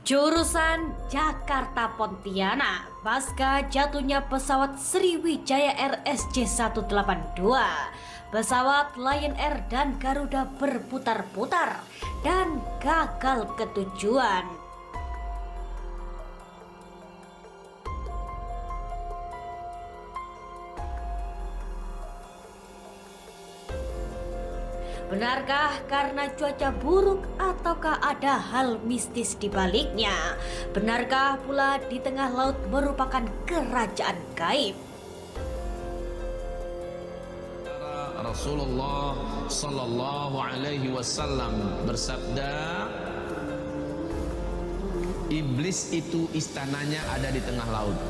Jurusan Jakarta Pontianak, pasca jatuhnya pesawat Sriwijaya Air SJ182, pesawat Lion Air dan Garuda berputar-putar dan gagal ke tujuan. Benarkah karena cuaca buruk ataukah ada hal mistis di baliknya? Benarkah pula di tengah laut merupakan kerajaan gaib? Rasulullah Sallallahu Alaihi Wasallam bersabda, iblis itu istananya ada di tengah laut.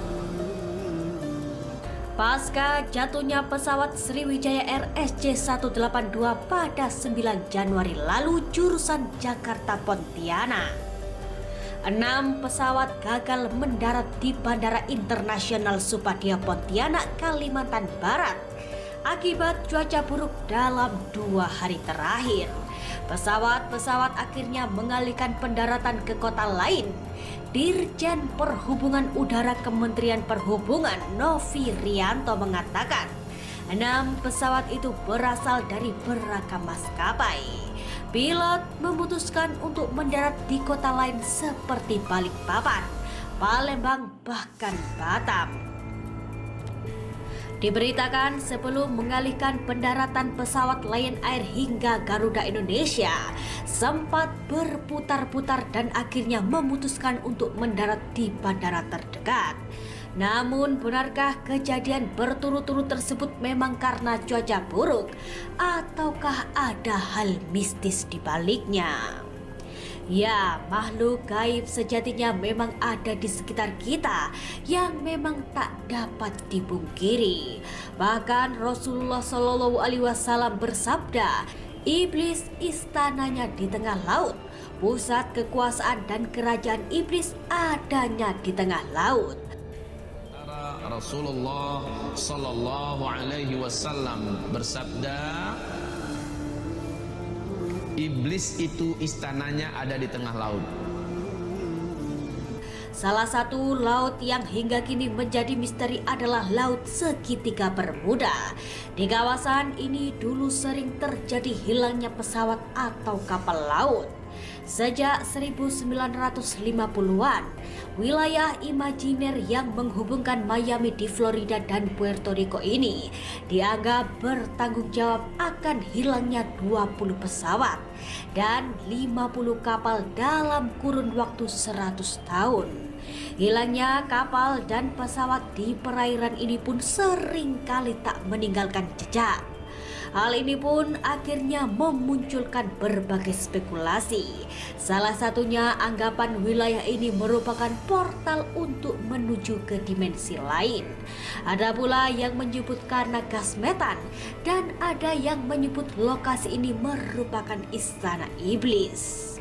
Pasca jatuhnya pesawat Sriwijaya Air SJ182 pada 9 Januari lalu jurusan Jakarta Pontianak, 6 pesawat gagal mendarat di Bandara Internasional Supadia Pontianak, Kalimantan Barat akibat cuaca buruk dalam 2 hari terakhir. Pesawat-pesawat akhirnya mengalihkan pendaratan ke kota lain. Dirjen Perhubungan Udara Kementerian Perhubungan Novi Rianto mengatakan 6 pesawat itu berasal dari beragam maskapai. Pilot memutuskan untuk mendarat di kota lain seperti Balikpapan, Palembang, bahkan Batam. Diberitakan sebelum mengalihkan pendaratan pesawat Lion Air hingga Garuda Indonesia sempat berputar-putar dan akhirnya memutuskan untuk mendarat di bandara terdekat. Namun benarkah kejadian berturut-turut tersebut memang karena cuaca buruk ataukah ada hal mistis di baliknya? Ya, makhluk gaib sejatinya memang ada di sekitar kita yang memang tak dapat dipungkiri. Bahkan Rasulullah Shallallahu Alaihi Wasallam bersabda, iblis istananya di tengah laut, pusat kekuasaan dan kerajaan iblis adanya di tengah laut. Rasulullah Sallallahu Alaihi Wasallam bersabda, iblis itu istananya ada di tengah laut. Salah satu laut yang hingga kini menjadi misteri adalah Laut Segitiga Bermuda. Di kawasan ini dulu sering terjadi hilangnya pesawat atau kapal laut. Sejak 1950-an, wilayah imajiner yang menghubungkan Miami di Florida dan Puerto Rico ini dianggap bertanggung jawab akan hilangnya 20 pesawat dan 50 kapal dalam kurun waktu 100 tahun. Hilangnya kapal dan pesawat di perairan ini pun sering kali tak meninggalkan jejak. Hal ini pun akhirnya memunculkan berbagai spekulasi. Salah satunya anggapan wilayah ini merupakan portal untuk menuju ke dimensi lain. Ada pula yang menyebut karena gas metan dan ada yang menyebut lokasi ini merupakan istana iblis.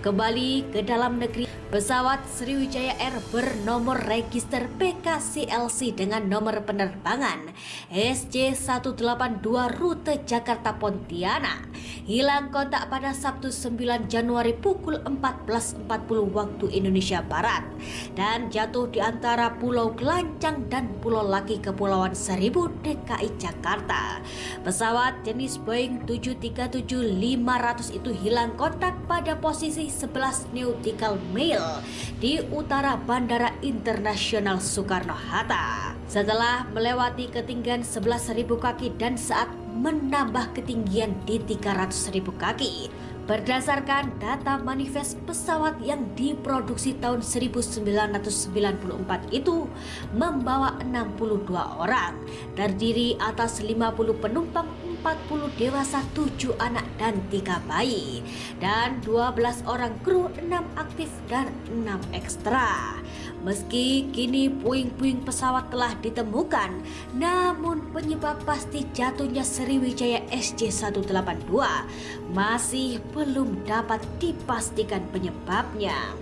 Kembali ke dalam negeri, pesawat Sriwijaya Air bernomor register PKCLC dengan nomor penerbangan SJ182 rute Jakarta Pontianak hilang kontak pada Sabtu 9 Januari pukul 14.40 waktu Indonesia Barat dan jatuh di antara Pulau Gelancang dan Pulau Laki Kepulauan Seribu, DKI Jakarta. Pesawat jenis Boeing 737-500 itu hilang kontak pada posisi 11 nautical mile di utara Bandara Internasional Soekarno-Hatta. Setelah melewati ketinggian 11.000 kaki dan saat menambah ketinggian di 300.000 kaki. Berdasarkan data manifest pesawat yang diproduksi tahun 1994 itu membawa 62 orang, terdiri atas 50 penumpang, 40 dewasa, 7 anak dan 3 bayi, dan 12 orang kru, 6 aktif dan 6 ekstra. Meski kini puing-puing pesawat telah ditemukan, namun penyebab pasti jatuhnya Sriwijaya SJ182 masih belum dapat dipastikan penyebabnya.